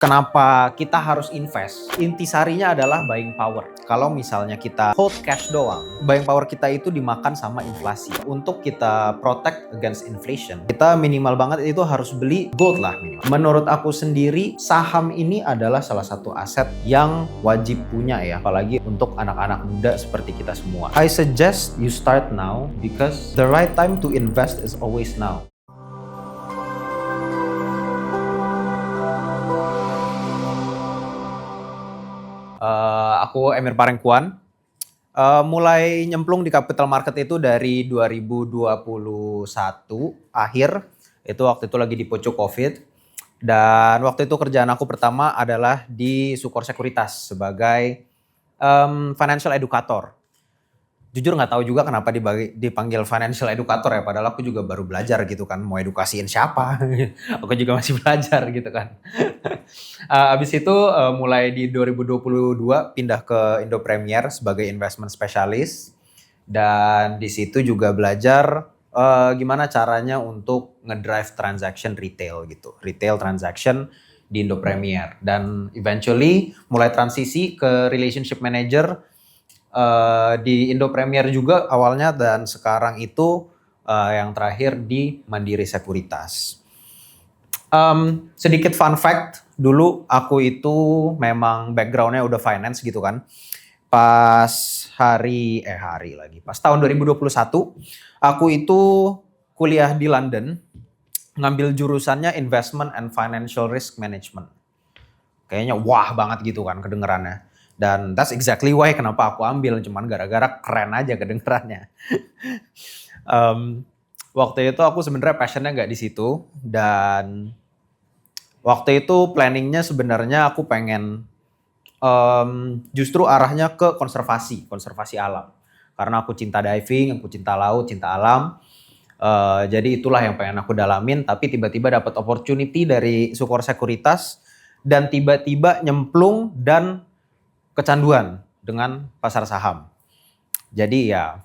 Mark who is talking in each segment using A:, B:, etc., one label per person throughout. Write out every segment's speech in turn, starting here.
A: Kenapa kita harus invest? Intisarinya adalah buying power. Kalau misalnya kita hold cash doang, buying power kita itu dimakan sama inflasi. Untuk kita protect against inflation, kita minimal banget itu harus beli gold lah minimal. Menurut aku sendiri, saham ini adalah salah satu aset yang wajib punya ya, apalagi untuk anak-anak muda seperti kita semua. I suggest you start now because the right time to invest is always now. Aku Emir Parengkuan, mulai nyemplung di capital market itu dari 2021 akhir, itu waktu itu lagi di pucuk Covid, dan waktu itu kerjaan aku pertama adalah di Sukor Sekuritas sebagai financial educator. Jujur nggak tahu juga kenapa dipanggil financial educator ya, padahal aku juga baru belajar gitu kan, mau edukasiin siapa, aku juga masih belajar gitu kan. Abis itu mulai di 2022 pindah ke Indo Premier sebagai investment specialist, dan di situ juga belajar gimana caranya untuk ngedrive transaction retail gitu, retail transaction di Indo Premier, dan eventually mulai transisi ke relationship manager di Indo Premier juga awalnya, dan sekarang itu yang terakhir di Mandiri Sekuritas. Sedikit fun fact, dulu aku itu memang backgroundnya udah finance gitu kan. Pas pas tahun 2021, aku itu kuliah di London, ngambil jurusannya Investment and Financial Risk Management. Kayaknya wah banget gitu kan kedengerannya. Dan that's exactly why kenapa aku ambil, cuman gara-gara keren aja kedengerannya. Waktu itu aku sebenarnya passionnya nggak di situ, dan waktu itu planningnya sebenarnya aku pengen justru arahnya ke konservasi alam. Karena aku cinta diving, aku cinta laut, cinta alam. Jadi itulah yang pengen aku dalamin, tapi tiba-tiba dapat opportunity dari Sukor Sekuritas, dan tiba-tiba nyemplung dan kecanduan dengan pasar saham. Jadi ya,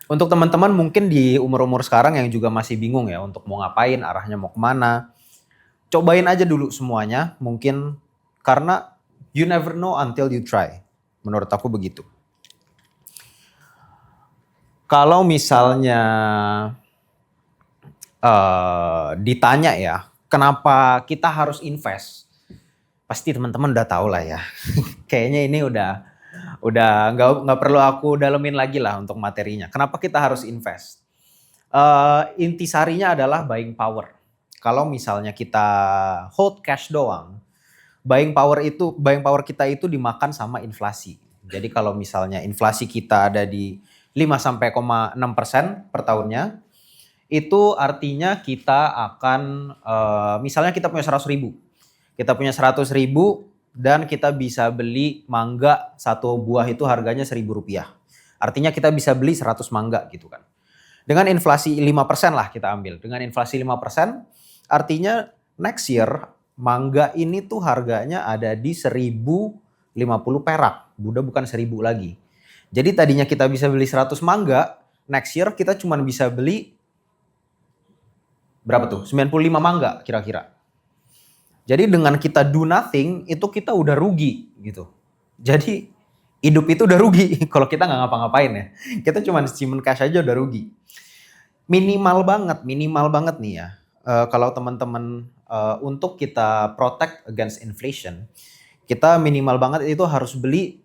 A: untuk teman-teman mungkin di umur-umur sekarang yang juga masih bingung ya untuk mau ngapain, arahnya mau kemana, cobain aja dulu semuanya mungkin, karena you never know until you try. Menurut aku begitu. Kalau misalnya ditanya ya, kenapa kita harus invest? Pasti teman-teman udah tahu lah ya. Kayaknya ini udah nggak perlu aku dalemin lagi lah untuk materinya. Kenapa kita harus invest? Intisarinya adalah buying power. Kalau misalnya kita hold cash doang, buying power kita itu dimakan sama inflasi. Jadi kalau misalnya inflasi kita ada di 5-6% per tahunnya, itu artinya kita akan misalnya kita punya 100.000. Kita punya 100.000 dan kita bisa beli mangga satu buah itu harganya Rp1.000. Artinya kita bisa beli 100 mangga gitu kan. Dengan inflasi 5% lah kita ambil. Dengan inflasi 5%, artinya next year mangga ini tuh harganya ada di 1.050 perak. Bukan 1.000 lagi. Jadi tadinya kita bisa beli 100 mangga, next year kita cuma bisa beli berapa tuh? 95 mangga kira-kira. Jadi dengan kita do nothing, itu kita udah rugi gitu. Jadi hidup itu udah rugi kalau kita nggak ngapa-ngapain ya. Kita cuma simpen cash aja udah rugi. Minimal banget nih ya. Kalau teman-teman untuk kita protect against inflation, kita minimal banget itu harus beli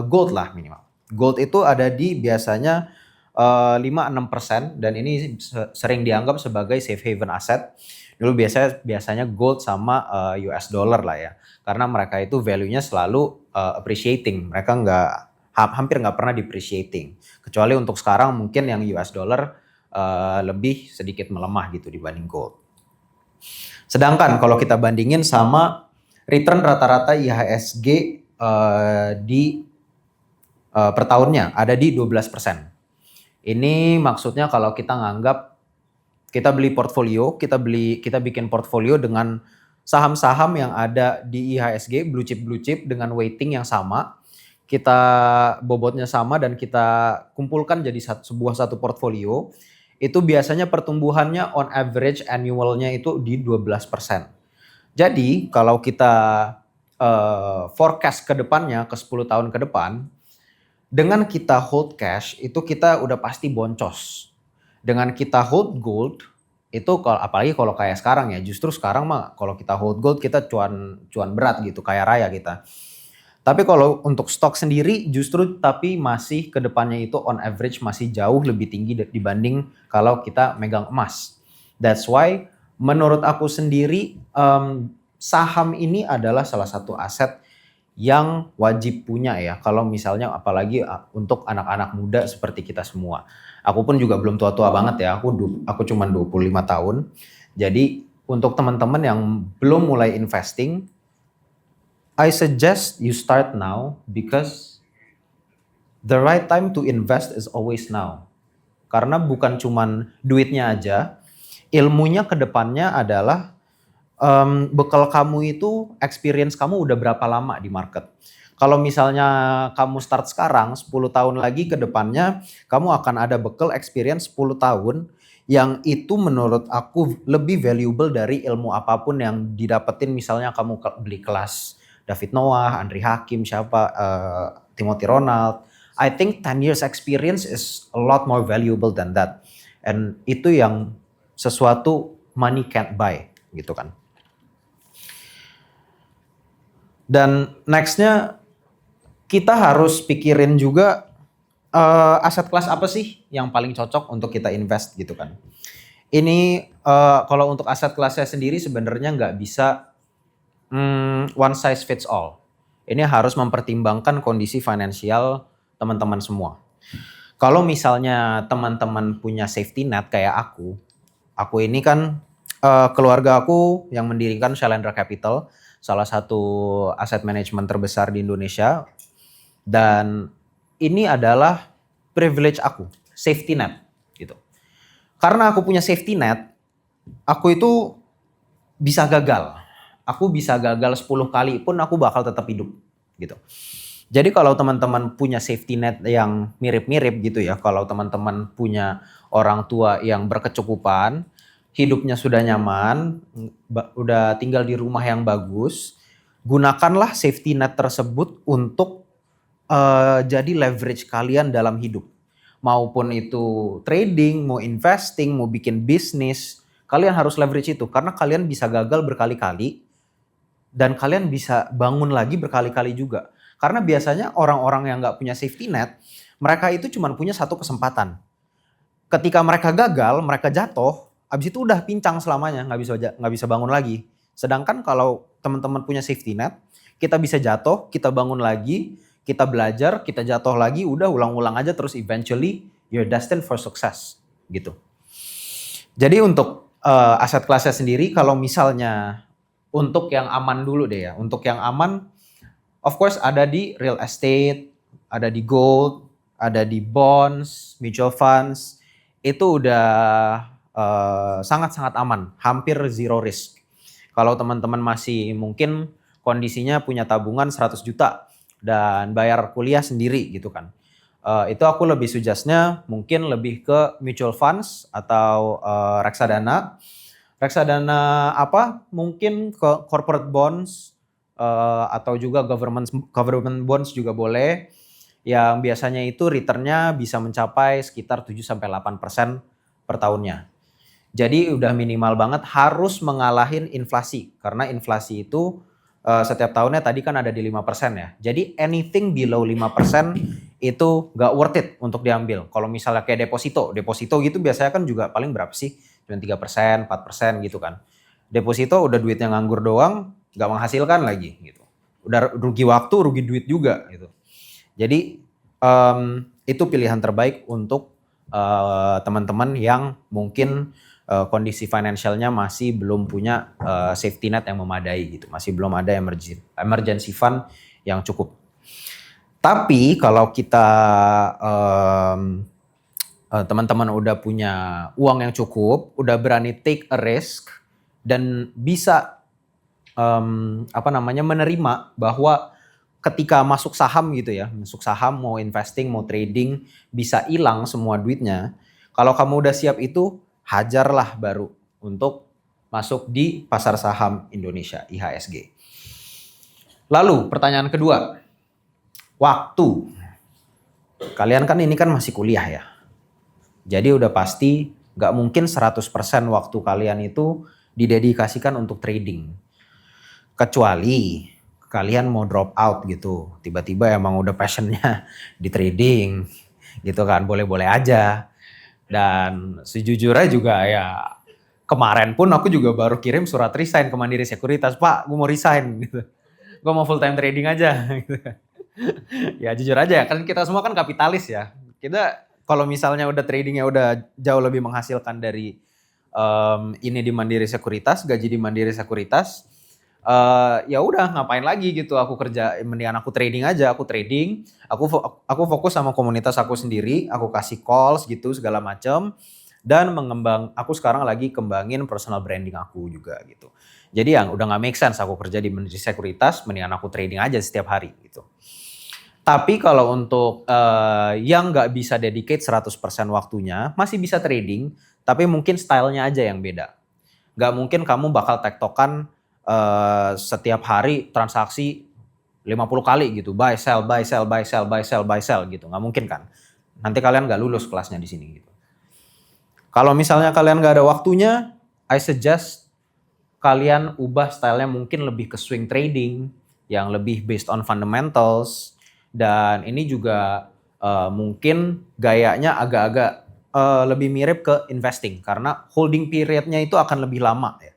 A: gold lah minimal. Gold itu ada di biasanya 5-6%, dan ini sering dianggap sebagai safe haven asset. Dulu biasanya gold sama US dollar lah ya, karena mereka itu value-nya selalu appreciating, mereka hampir nggak pernah depreciating, kecuali untuk sekarang mungkin yang US dollar lebih sedikit melemah gitu dibanding gold. Sedangkan kalau kita bandingin sama return rata-rata IHSG di per tahunnya ada di 12%. Ini maksudnya kalau kita nganggap kita beli portfolio, kita bikin portfolio dengan saham-saham yang ada di IHSG, blue chip dengan weighting yang sama, kita bobotnya sama, dan kita kumpulkan jadi satu portfolio, itu biasanya pertumbuhannya on average annualnya itu di 12%. Jadi kalau kita forecast ke depannya ke 10 tahun ke depan, dengan kita hold cash itu kita udah pasti boncos. Dengan kita hold gold itu kalau apalagi kalau kayak sekarang ya, justru sekarang mah kalau kita hold gold kita cuan cuan berat gitu, kaya raya kita. Tapi kalau untuk stok sendiri justru tapi masih ke depannya itu on average masih jauh lebih tinggi dibanding kalau kita megang emas. That's why menurut aku sendiri saham ini adalah salah satu aset yang wajib punya ya. Kalau misalnya apalagi untuk anak-anak muda seperti kita semua. Aku pun juga belum tua-tua banget ya. Aku cuma 25 tahun. Jadi untuk teman-teman yang belum mulai investing, I suggest you start now because the right time to invest is always now. Karena bukan cuman duitnya aja, ilmunya ke depannya adalah bekal kamu itu experience kamu udah berapa lama di market. Kalau misalnya kamu start sekarang, 10 tahun lagi ke depannya kamu akan ada bekal experience 10 tahun yang itu menurut aku lebih valuable dari ilmu apapun yang didapetin misalnya kamu beli kelas David Noah, Andri Hakim, siapa, Timothy Ronald. I think 10 years experience is a lot more valuable than that. And itu yang sesuatu money can't buy gitu kan. Dan nextnya kita harus pikirin juga aset kelas apa sih yang paling cocok untuk kita invest gitu kan. Ini kalau untuk aset kelasnya sendiri sebenarnya nggak bisa one size fits all. Ini harus mempertimbangkan kondisi finansial teman-teman semua. Kalau misalnya teman-teman punya safety net kayak aku ini kan keluarga aku yang mendirikan Shalendra Capital, salah satu aset manajemen terbesar di Indonesia. Dan ini adalah privilege aku, safety net gitu. Karena aku punya safety net, aku itu bisa gagal. Aku bisa gagal 10 kali pun aku bakal tetap hidup gitu. Jadi kalau teman-teman punya safety net yang mirip-mirip gitu ya, kalau teman-teman punya orang tua yang berkecukupan, hidupnya sudah nyaman, udah tinggal di rumah yang bagus, gunakanlah safety net tersebut untuk jadi leverage kalian dalam hidup. Maupun itu trading, mau investing, mau bikin bisnis, kalian harus leverage itu karena kalian bisa gagal berkali-kali dan kalian bisa bangun lagi berkali-kali juga. Karena biasanya orang-orang yang nggak punya safety net, mereka itu cuma punya satu kesempatan. Ketika mereka gagal, mereka jatuh, abis itu udah pincang selamanya, nggak bisa bangun lagi. Sedangkan kalau teman-teman punya safety net, kita bisa jatuh, kita bangun lagi, kita belajar, kita jatuh lagi, udah ulang-ulang aja terus eventually you're destined for success gitu. Jadi untuk aset kelasnya sendiri, kalau misalnya untuk yang aman dulu deh ya, untuk yang aman of course ada di real estate, ada di gold, ada di bonds, mutual funds, itu udah sangat-sangat aman, hampir zero risk. Kalau teman-teman masih mungkin kondisinya punya tabungan 100 juta dan bayar kuliah sendiri gitu kan. Itu aku lebih suggestnya mungkin lebih ke mutual funds atau reksadana. Reksadana apa? Mungkin ke corporate bonds atau juga government bonds juga boleh. Yang biasanya itu returnnya bisa mencapai sekitar 7-8% per tahunnya. Jadi udah minimal banget harus mengalahin inflasi. Karena inflasi itu setiap tahunnya tadi kan ada di 5% ya. Jadi anything below 5% itu gak worth it untuk diambil. Kalau misalnya kayak deposito gitu biasanya kan juga paling berapa sih? Cuma 3%, 4% gitu kan. Deposito udah duitnya nganggur doang, gak menghasilkan lagi gitu. Udah rugi waktu, rugi duit juga gitu. Jadi itu pilihan terbaik untuk teman-teman yang mungkin kondisi finansialnya masih belum punya safety net yang memadai gitu, masih belum ada emergency fund yang cukup. Tapi kalau kita teman-teman udah punya uang yang cukup, udah berani take a risk dan bisa menerima bahwa ketika masuk saham gitu ya, masuk saham mau investing, mau trading bisa hilang semua duitnya. Kalau kamu udah siap itu, hajarlah baru untuk masuk di pasar saham Indonesia, IHSG. Lalu pertanyaan kedua, waktu. Kalian kan ini kan masih kuliah ya. Jadi udah pasti nggak mungkin 100% waktu kalian itu didedikasikan untuk trading. Kecuali kalian mau drop out gitu. Tiba-tiba emang udah passionnya di trading gitu kan. Boleh-boleh aja. Dan sejujurnya juga ya kemarin pun aku juga baru kirim surat resign ke Mandiri Sekuritas. Pak, gue mau resign gitu. Gue mau full time trading aja gitu. Ya jujur aja kan kita semua kan kapitalis ya. Kita kalau misalnya udah tradingnya udah jauh lebih menghasilkan dari ini di Mandiri Sekuritas, gaji di Mandiri Sekuritas, ya udah ngapain lagi gitu aku kerja, mendingan aku trading aja, aku trading, aku fokus sama komunitas aku sendiri, aku kasih calls gitu segala macam dan aku sekarang lagi kembangin personal branding aku juga gitu. Jadi yang udah nggak make sense aku kerja di Mandiri Sekuritas, mendingan aku trading aja setiap hari gitu. Tapi kalau untuk yang nggak bisa dedicate 100% waktunya, masih bisa trading, tapi mungkin stylenya aja yang beda. Nggak mungkin kamu bakal tektokan setiap hari transaksi 50 kali gitu, buy, sell, buy, sell, buy, sell, buy, sell, buy, sell gitu. Nggak mungkin kan. Nanti kalian nggak lulus kelasnya di sini gitu. Kalau misalnya kalian nggak ada waktunya, I suggest kalian ubah stylenya mungkin lebih ke swing trading, yang lebih based on fundamentals. Dan ini juga mungkin gayanya agak-agak lebih mirip ke investing. Karena holding periodnya itu akan lebih lama ya.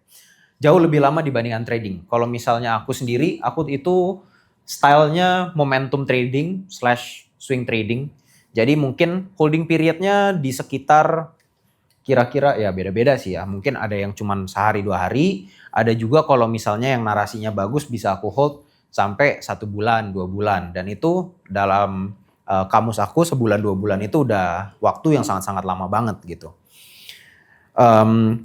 A: Jauh lebih lama dibandingkan trading. Kalau misalnya aku sendiri, aku itu stylenya momentum trading / swing trading. Jadi mungkin holding periodnya di sekitar kira-kira ya beda-beda sih ya. Mungkin ada yang cuma sehari 2 hari. Ada juga kalau misalnya yang narasinya bagus bisa aku hold sampai 1 bulan, 2 bulan. Dan itu dalam kamus aku sebulan 2 bulan itu udah waktu yang sangat-sangat lama banget gitu.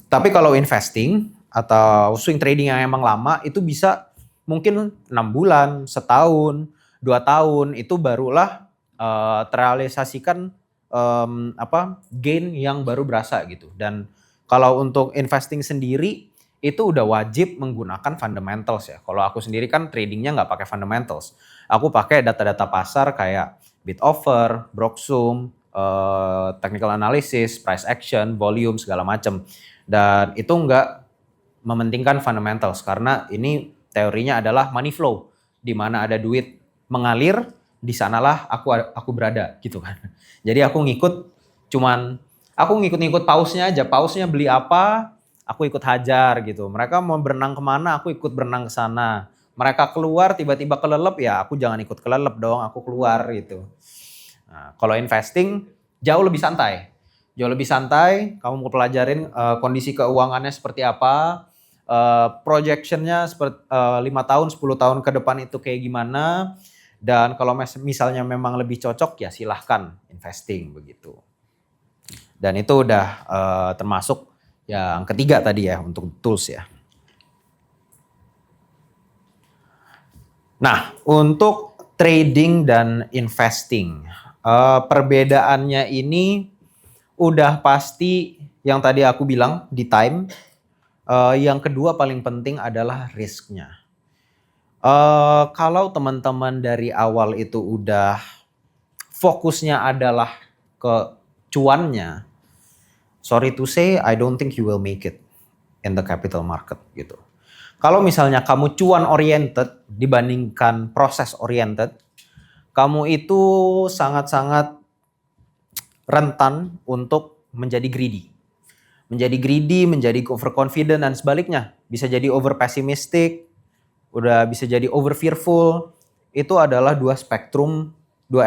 A: Tapi kalau investing atau swing trading yang emang lama itu bisa mungkin 6 bulan, setahun, 2 tahun itu barulah terrealisasikan gain yang baru berasa gitu. Dan kalau untuk investing sendiri itu udah wajib menggunakan fundamentals ya. Kalau aku sendiri kan tradingnya nggak pakai fundamentals. Aku pakai data-data pasar kayak bid offer, Broksum, technical analysis, price action, volume segala macam. Dan itu nggak mementingkan fundamentals karena ini teorinya adalah money flow, di mana ada duit mengalir, di sanalah aku berada gitu kan. Jadi aku ngikut pausnya aja. Pausnya beli apa, aku ikut hajar gitu. Mereka mau berenang kemana, aku ikut berenang ke sana. Mereka keluar tiba-tiba kelelep ya, aku jangan ikut kelelep dong, aku keluar gitu. Nah, kalau investing jauh lebih santai. Jauh lebih santai, kamu mau pelajarin kondisi keuangannya seperti apa, projectionnya seperti 5 tahun, 10 tahun ke depan itu kayak gimana. Dan kalau misalnya memang lebih cocok ya silahkan investing begitu. Dan itu udah termasuk yang ketiga tadi ya untuk tools ya. Nah untuk trading dan investing perbedaannya ini udah pasti yang tadi aku bilang di time. Yang kedua paling penting adalah risknya. Kalau teman-teman dari awal itu udah fokusnya adalah ke cuannya, sorry to say, I don't think you will make it in the capital market gitu. Kalau misalnya kamu cuan oriented dibandingkan proses oriented, kamu itu sangat-sangat rentan untuk menjadi greedy. Menjadi greedy, menjadi overconfident dan sebaliknya. Bisa jadi over pessimistic, udah bisa jadi over fearful. Itu adalah dua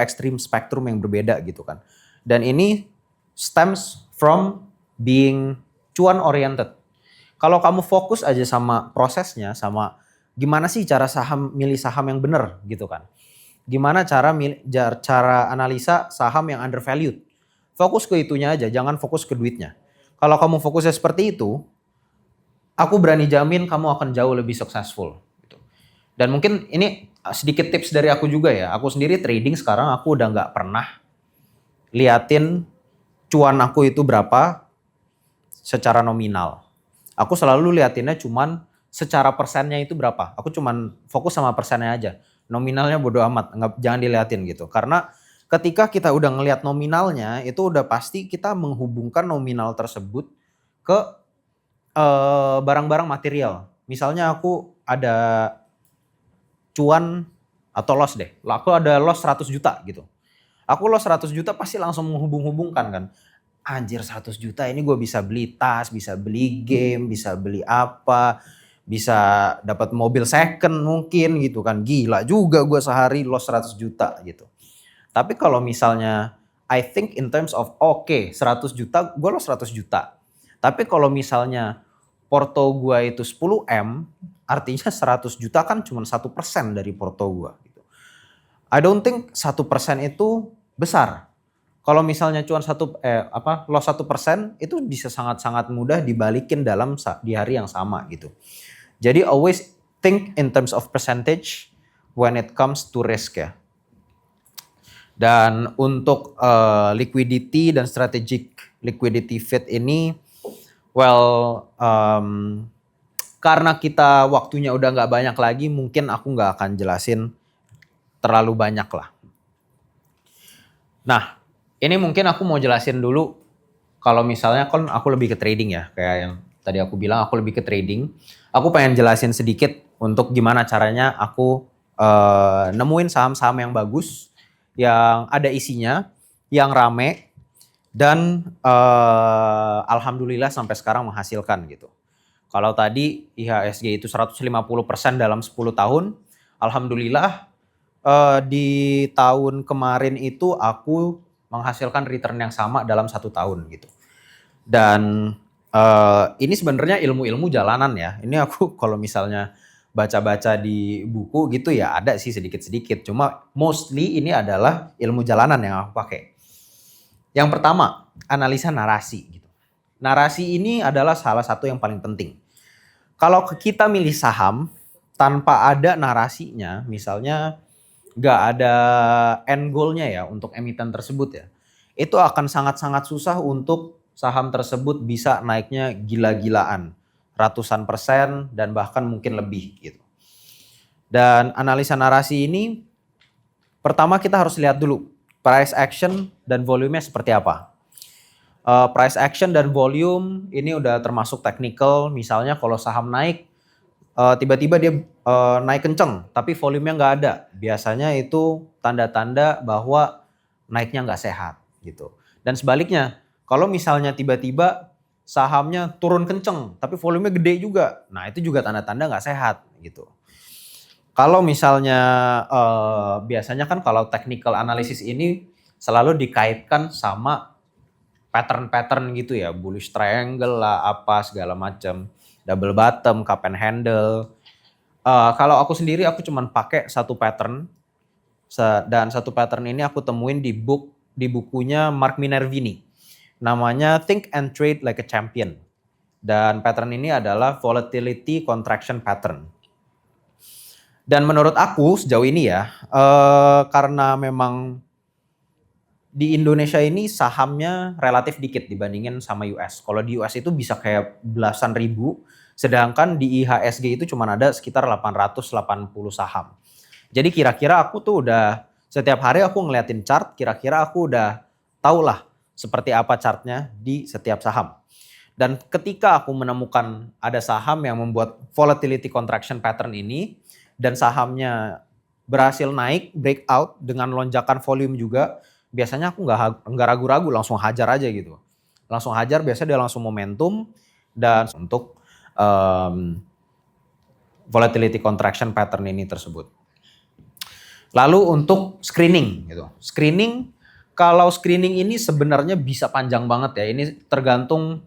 A: extreme spektrum yang berbeda gitu kan. Dan ini stems from being cuan oriented. Kalau kamu fokus aja sama prosesnya, sama gimana sih cara milih saham yang benar gitu kan. Gimana cara analisa saham yang undervalued. Fokus ke itunya aja, jangan fokus ke duitnya. Kalau kamu fokusnya seperti itu, aku berani jamin kamu akan jauh lebih successful. Dan mungkin ini sedikit tips dari aku juga ya. Aku sendiri trading sekarang aku udah nggak pernah liatin cuan aku itu berapa secara nominal. Aku selalu liatinnya cuman secara persennya itu berapa. Aku cuman fokus sama persennya aja. Nominalnya bodo amat, jangan diliatin gitu. Karena ketika kita udah ngelihat nominalnya, itu udah pasti kita menghubungkan nominal tersebut ke barang-barang material. Misalnya aku ada cuan atau loss deh. Aku ada loss 100 juta gitu. Aku loss 100 juta pasti langsung menghubung-hubungkan kan. Anjir 100 juta ini gue bisa beli tas, bisa beli game, bisa beli apa, bisa dapat mobil second mungkin gitu kan. Gila juga gue sehari loss 100 juta gitu. Tapi kalau misalnya I think in terms of 100 juta gue loss 100 juta. Tapi kalau misalnya porto gue itu 10M, artinya 100 juta kan cuma 1% dari porto gue gitu. I don't think 1% itu besar. Kalau misalnya cuan loss 1% itu bisa sangat-sangat mudah dibalikin di hari yang sama gitu. Jadi always think in terms of percentage when it comes to risk ya. Dan untuk liquidity dan strategic liquidity fit ini, karena kita waktunya udah nggak banyak lagi, mungkin aku nggak akan jelasin terlalu banyak lah. Nah, ini mungkin aku mau jelasin dulu kalau misalnya kan aku lebih ke trading ya, kayak yang tadi aku bilang aku lebih ke trading. Aku pengen jelasin sedikit untuk gimana caranya aku nemuin saham-saham yang bagus, yang ada isinya, yang rame, dan alhamdulillah sampai sekarang menghasilkan gitu. Kalau tadi IHSG itu 150% dalam 10 tahun, alhamdulillah di tahun kemarin itu aku menghasilkan return yang sama dalam 1 tahun gitu. Dan ini sebenarnya ilmu-ilmu jalanan ya. Ini aku kalau misalnya baca-baca di buku gitu ya ada sih sedikit-sedikit. Cuma mostly ini adalah ilmu jalanan yang aku pakai. Yang pertama, analisa narasi gitu. Narasi ini adalah salah satu yang paling penting. Kalau kita milih saham tanpa ada narasinya, misalnya nggak ada end goal-nya ya untuk emiten tersebut ya, itu akan sangat-sangat susah untuk saham tersebut bisa naiknya gila-gilaan, ratusan persen dan bahkan mungkin lebih gitu. Dan analisa narasi ini, pertama kita harus lihat dulu price action dan volume-nya seperti apa. Price action dan volume ini udah termasuk technical. Misalnya kalau saham naik, tiba-tiba dia naik kenceng, tapi volumenya nggak ada. Biasanya itu tanda-tanda bahwa naiknya nggak sehat gitu. Dan sebaliknya, kalau misalnya tiba-tiba sahamnya turun kenceng, tapi volumenya gede juga, nah itu juga tanda-tanda nggak sehat gitu. Kalau misalnya biasanya kan kalau technical analysis ini selalu dikaitkan sama pattern-pattern gitu ya, bullish triangle lah, apa segala macam, double bottom, cup and handle. Kalau aku sendiri aku cuman pakai satu pattern, dan satu pattern ini aku temuin di bukunya Mark Minervini. Namanya Think and Trade Like a Champion. Dan pattern ini adalah volatility contraction pattern. Dan menurut aku sejauh ini ya, karena memang di Indonesia ini sahamnya relatif dikit dibandingin sama US. Kalau di US itu bisa kayak belasan ribu, sedangkan di IHSG itu cuma ada sekitar 880 saham. Jadi kira-kira aku tuh udah setiap hari aku ngeliatin chart, kira-kira aku udah tahu lah seperti apa chartnya di setiap saham. Dan ketika aku menemukan ada saham yang membuat volatility contraction pattern ini, dan sahamnya berhasil naik, breakout dengan lonjakan volume juga, biasanya aku nggak ragu-ragu, langsung hajar aja gitu. Langsung hajar, biasanya dia langsung momentum dan untuk volatility contraction pattern ini tersebut. Lalu untuk screening gitu. Kalau screening ini sebenarnya bisa panjang banget ya. Ini tergantung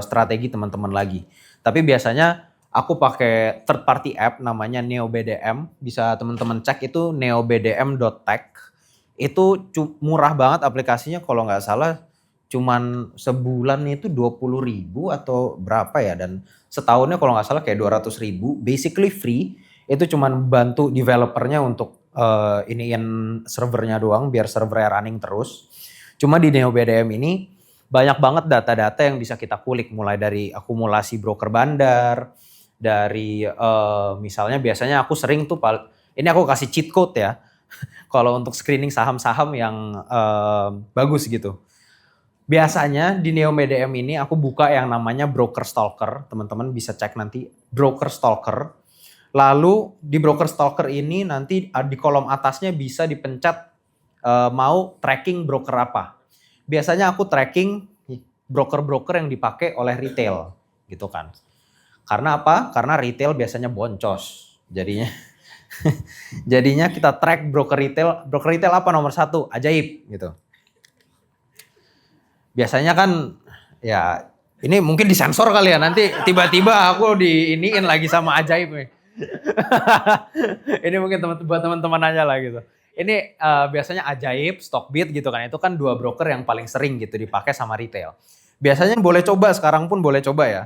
A: strategi teman-teman lagi. Tapi biasanya aku pakai third party app namanya NeoBDM. Bisa teman-teman cek itu neobdm.tech. Itu murah banget aplikasinya, kalau nggak salah cuman sebulan itu 20.000 atau berapa ya, dan setahunnya kalau nggak salah kayak 200.000, basically free. Itu cuman bantu developernya untuk iniin servernya doang biar servernya running terus. Cuma di NeoBDM ini banyak banget data-data yang bisa kita kulik, mulai dari akumulasi broker bandar, dari misalnya biasanya aku sering tuh, ini aku kasih cheat code ya, kalau untuk screening saham-saham yang bagus gitu. Biasanya di Neo BDM ini aku buka yang namanya broker stalker, teman-teman bisa cek nanti broker stalker. Lalu di broker stalker ini nanti di kolom atasnya bisa dipencet mau tracking broker apa. Biasanya aku tracking broker-broker yang dipakai oleh retail gitu kan. Karena apa? Karena retail biasanya boncos. Jadinya kita track broker retail. Broker retail apa nomor 1? Ajaib gitu. Biasanya kan ya ini mungkin disensor kali ya, nanti tiba-tiba aku diiniin lagi sama Ajaib nih. Ini mungkin buat teman-teman aja lah gitu. Ini biasanya Ajaib, Stockbit gitu kan, itu kan 2 broker yang paling sering gitu dipakai sama retail. Biasanya boleh coba, sekarang pun boleh coba ya.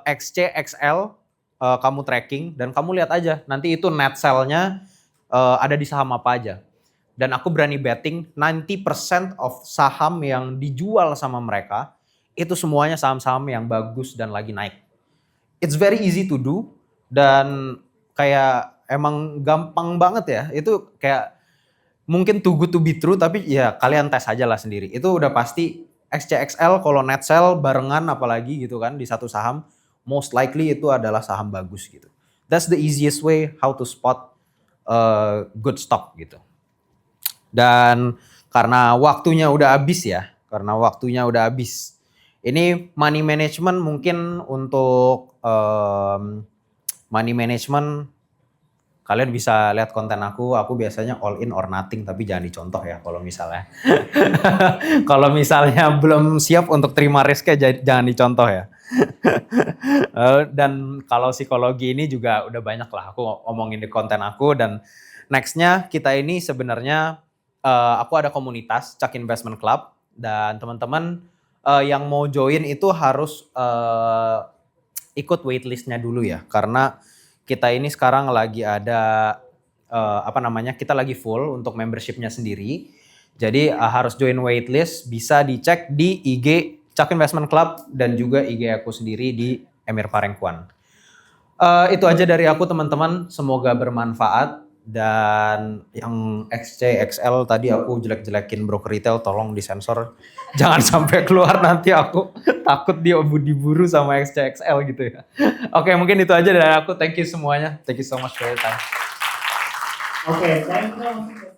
A: XC, XL kamu tracking dan kamu lihat aja nanti itu net sell-nya ada di saham apa aja. Dan aku berani betting 90% of saham yang dijual sama mereka itu semuanya saham-saham yang bagus dan lagi naik. It's very easy to do dan kayak emang gampang banget ya. Itu kayak mungkin too good to be true, tapi ya kalian tes aja lah sendiri. Itu udah pasti XCXL kalau net sell barengan apalagi gitu kan di satu saham, most likely itu adalah saham bagus gitu. That's the easiest way how to spot good stock gitu. Dan karena waktunya udah habis ya, ini money management mungkin untuk money management kalian bisa lihat konten aku biasanya all in or nothing, tapi jangan dicontoh ya kalau misalnya. Kalau misalnya belum siap untuk terima risknya jangan dicontoh ya. Dan kalau psikologi ini juga udah banyak lah aku omongin di konten aku, dan nextnya kita ini sebenarnya aku ada komunitas Chuck Investment Club, dan teman-teman yang mau join itu harus ikut waitlistnya dulu ya, karena kita ini sekarang lagi ada kita lagi full untuk membershipnya sendiri. Jadi harus join waitlist, bisa dicek di IG Chuck Investment Club dan juga IG aku sendiri di Emir Parengkuan. Itu aja dari aku teman-teman, semoga bermanfaat. Dan yang XC, XL tadi aku jelek-jelekin broker retail, tolong disensor. Jangan sampai keluar, nanti aku takut diburu sama XC, XL gitu ya. Oke, mungkin itu aja dari aku. Thank you semuanya. Thank you so much for your time.
B: Oke, thank you.